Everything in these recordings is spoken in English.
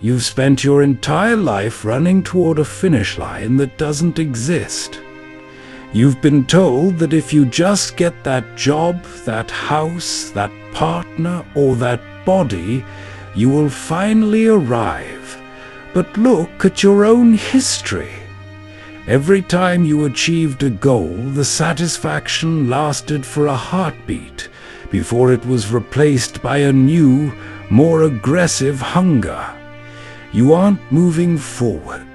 You've spent your entire life running toward a finish line that doesn't exist. You've been told that if you just get that job, that house, that partner, or that body, you will finally arrive. But look at your own history. Every time you achieved a goal, the satisfaction lasted for a heartbeat before it was replaced by a new, more aggressive hunger. You aren't moving forward.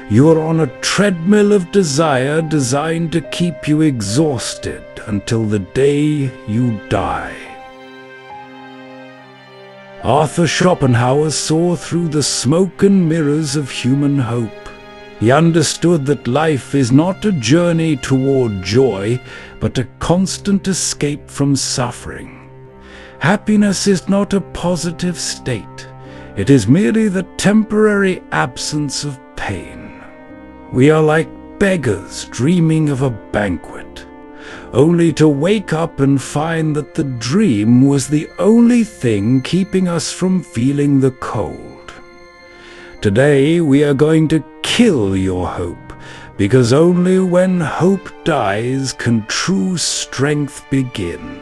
You're on a treadmill of desire designed to keep you exhausted until the day you die. Arthur Schopenhauer saw through the smoke and mirrors of human hope. He understood that life is not a journey toward joy, but a constant escape from suffering. Happiness is not a positive state. It is merely the temporary absence of pain. We are like beggars dreaming of a banquet, only to wake up and find that the dream was the only thing keeping us from feeling the cold. Today we are going to kill your hope, because only when hope dies can true strength begin.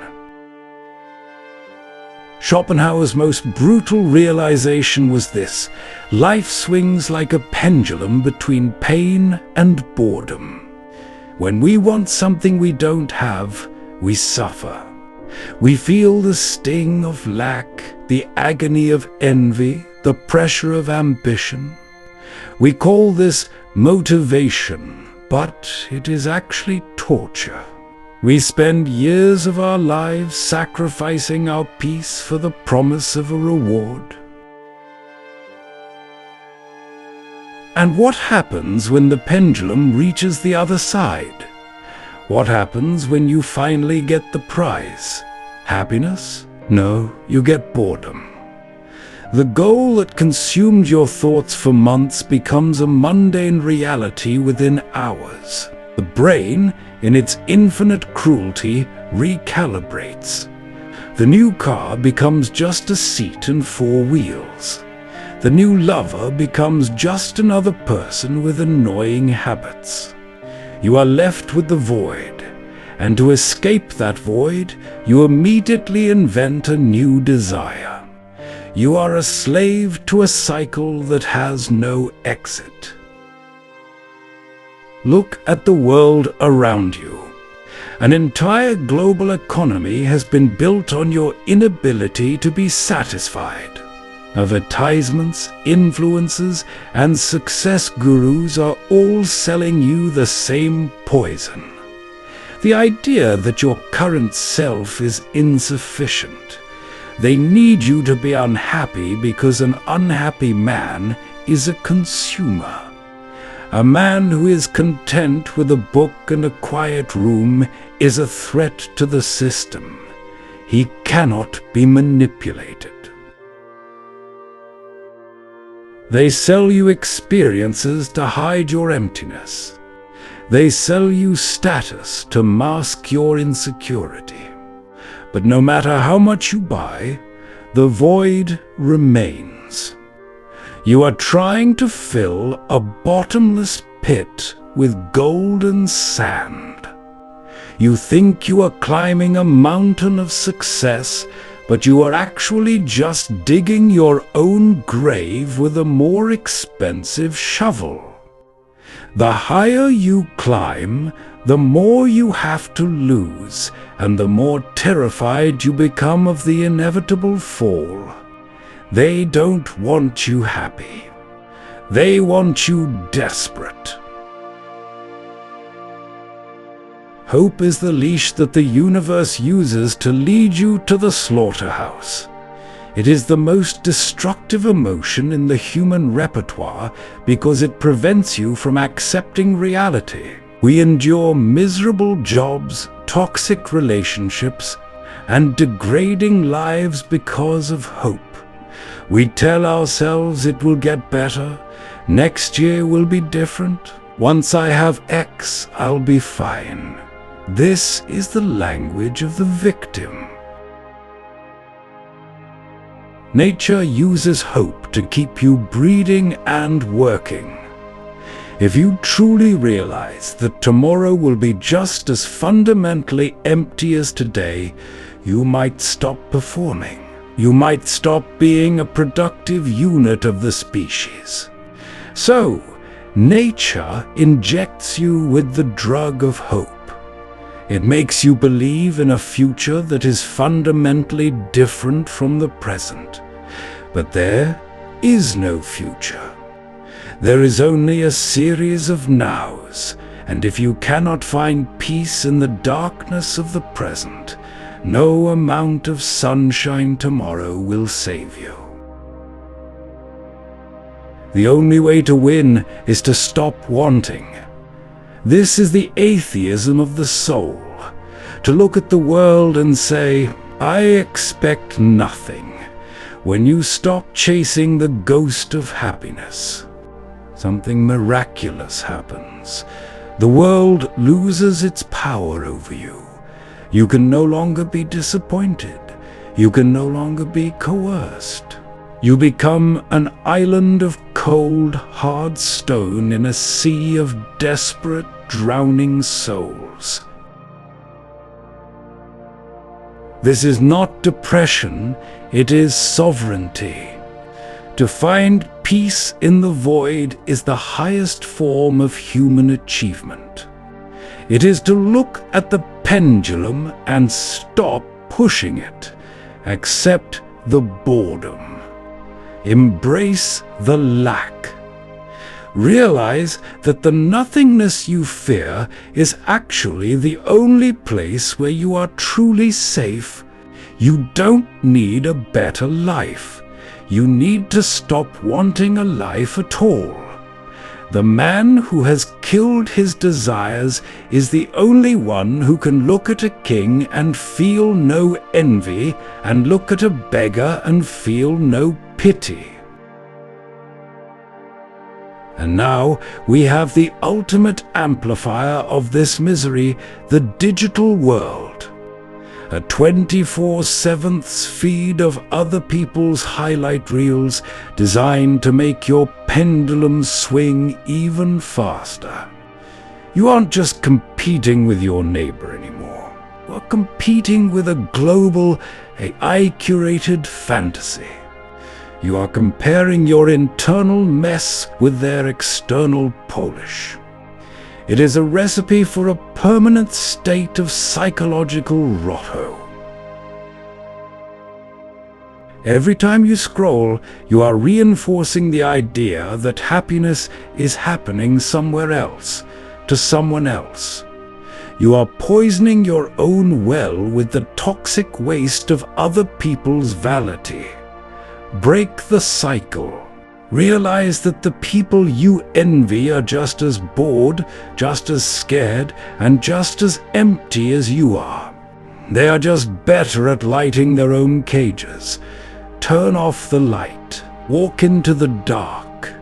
Schopenhauer's most brutal realization was this: life swings like a pendulum between pain and boredom. When we want something we don't have, we suffer. We feel the sting of lack, the agony of envy, the pressure of ambition. We call this motivation, but it is actually torture. We spend years of our lives sacrificing our peace for the promise of a reward. And what happens when the pendulum reaches the other side? What happens when you finally get the prize? Happiness? No, you get boredom. The goal that consumed your thoughts for months becomes a mundane reality within hours. The brain, in its infinite cruelty, recalibrates. The new car becomes just a seat and four wheels. The new lover becomes just another person with annoying habits. You are left with the void, and to escape that void, you immediately invent a new desire. You are a slave to a cycle that has no exit. Look at the world around you. An entire global economy has been built on your inability to be satisfied. Advertisements, influencers, and success gurus are all selling you the same poison. The idea that your current self is insufficient. They need you to be unhappy because an unhappy man is a consumer. A man who is content with a book and a quiet room is a threat to the system. He cannot be manipulated. They sell you experiences to hide your emptiness. They sell you status to mask your insecurity. But no matter how much you buy, the void remains. You are trying to fill a bottomless pit with golden sand. You think you are climbing a mountain of success, but you are actually just digging your own grave with a more expensive shovel. The higher you climb, the more you have to lose, and the more terrified you become of the inevitable fall. They don't want you happy. They want you desperate. Hope is the leash that the universe uses to lead you to the slaughterhouse. It is the most destructive emotion in the human repertoire because it prevents you from accepting reality. We endure miserable jobs, toxic relationships, and degrading lives because of hope. We tell ourselves it will get better, next year will be different, once I have X, I'll be fine. This is the language of the victim. Nature uses hope to keep you breeding and working. If you truly realize that tomorrow will be just as fundamentally empty as today, you might stop performing. You might stop being a productive unit of the species. So, nature injects you with the drug of hope. It makes you believe in a future that is fundamentally different from the present. But there is no future. There is only a series of nows, and if you cannot find peace in the darkness of the present, no amount of sunshine tomorrow will save you. The only way to win is to stop wanting. This is the atheism of the soul, to look at the world and say, "I expect nothing," when you stop chasing the ghost of happiness. Something miraculous happens. The world loses its power over you. You can no longer be disappointed. You can no longer be coerced. You become an island of cold, hard stone in a sea of desperate, drowning souls. This is not depression, it is sovereignty. To find peace in the void is the highest form of human achievement. It is to look at the pendulum and stop pushing it. Accept the boredom. Embrace the lack. Realize that the nothingness you fear is actually the only place where you are truly safe. You don't need a better life. You need to stop wanting a life at all. The man who has killed his desires is the only one who can look at a king and feel no envy, and look at a beggar and feel no pity. And now we have the ultimate amplifier of this misery, the digital world. A 24/7 feed of other people's highlight reels designed to make your pendulum swing even faster. You aren't just competing with your neighbor anymore. You're competing with a global, AI-curated fantasy. You are comparing your internal mess with their external polish. It is a recipe for a permanent state of psychological rotto. Every time you scroll, you are reinforcing the idea that happiness is happening somewhere else, to someone else. You are poisoning your own well with the toxic waste of other people's vanity. Break the cycle. Realize that the people you envy are just as bored, just as scared, and just as empty as you are. They are just better at lighting their own cages. Turn off the light. Walk into the dark.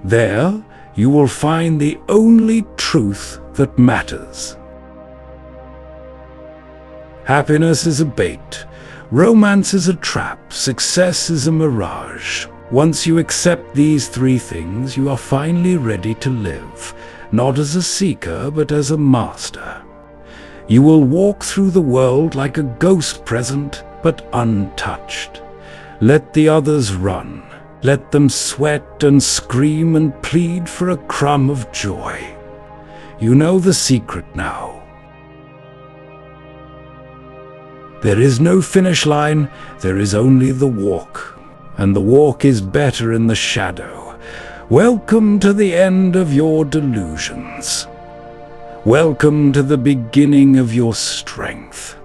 There, you will find the only truth that matters. Happiness is a bait. Romance is a trap. Success is a mirage. Once you accept these three things, you are finally ready to live, not as a seeker, but as a master. You will walk through the world like a ghost present, but untouched. Let the others run. Let them sweat and scream and plead for a crumb of joy. You know the secret now. There is no finish line, there is only the walk. And the walk is better in the shadow. Welcome to the end of your delusions. Welcome to the beginning of your strength.